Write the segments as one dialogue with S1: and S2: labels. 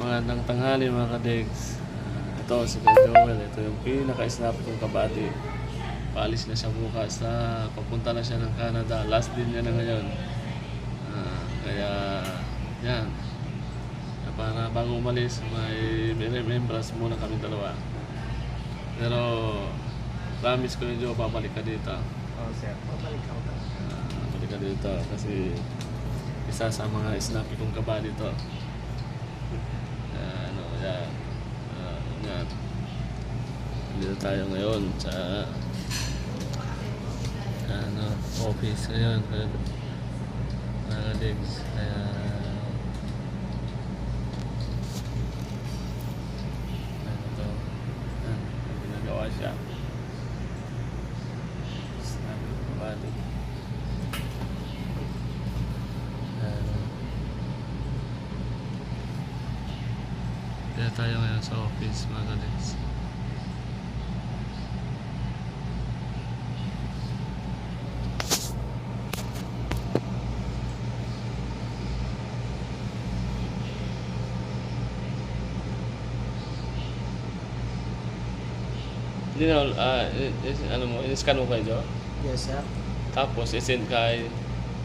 S1: Magandang tanghali mga kadigs. Ito si Kuya Joel. Ito yung pinaka-snap kong kabady. Paalis na siya bukas. Papunta na siya ng Canada. Last din niya na ngayon. Kaya yan. Para bago umalis, may remembrance muna kami dalawa. Pero promise ko ni Joe, babalik ka dito.
S2: Oh, sir. Pabalik ako ba?
S1: Babalik ka dito kasi isa sa mga snappy kong kabady to. Yan. Yan. Dito tayo ngayon sa office ngayon. Mga digs. Kaya ito. Yan. Ginagawa siya. Snappy kong kabady. Kaya tayo ngayon sa office mga kadigs. Hindi na, ano mo, in-scan mo kayo?
S2: Yes, sir.
S1: Tapos, i-send kay,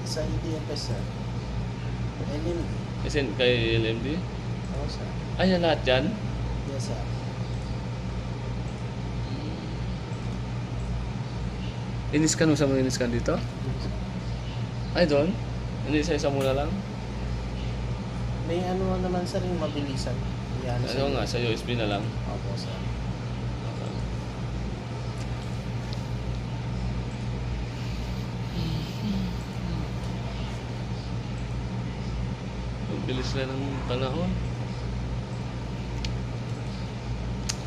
S2: Sa EDFS, sir. LMD.
S1: i-send kay LMD?
S2: Oo, sir.
S1: Ay, yan lahat yan?
S2: Yes, sir.
S1: In-scan mo sa mga in-scan dito? Ay, doon? Hindi, isa-isa muna lang?
S2: May ano naman, sir, yung mabilisan. Yan,
S1: Ano nga, sa USB na lang?
S2: Opo, sir.
S1: Ang bilis na ng panahon.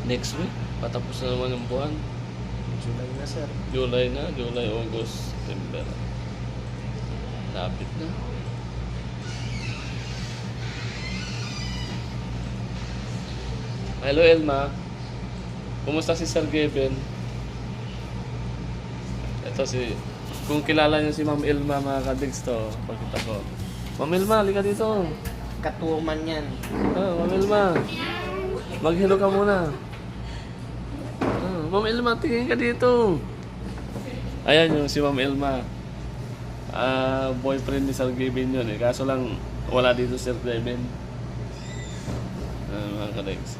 S1: Next week, patapos na naman ang buwan.
S2: July na, sir.
S1: July na, July, August, September. Lapit na. Hello Elma. Kumusta si Sir Geben? Ito kung kilala niyo si Ma'am Elma mga kadigs to, pagkita ko. Ma'am Elma, halika dito.
S2: Katuman yan.
S1: Ma'am Elma. Mag-hello ka muna. Ma'am Elma, tingin ka dito. Ayan yung si Ma'am Elma. Boyfriend ni Sir Geben yun eh. Kaso lang, wala dito Sir Geben. Mga kadigs.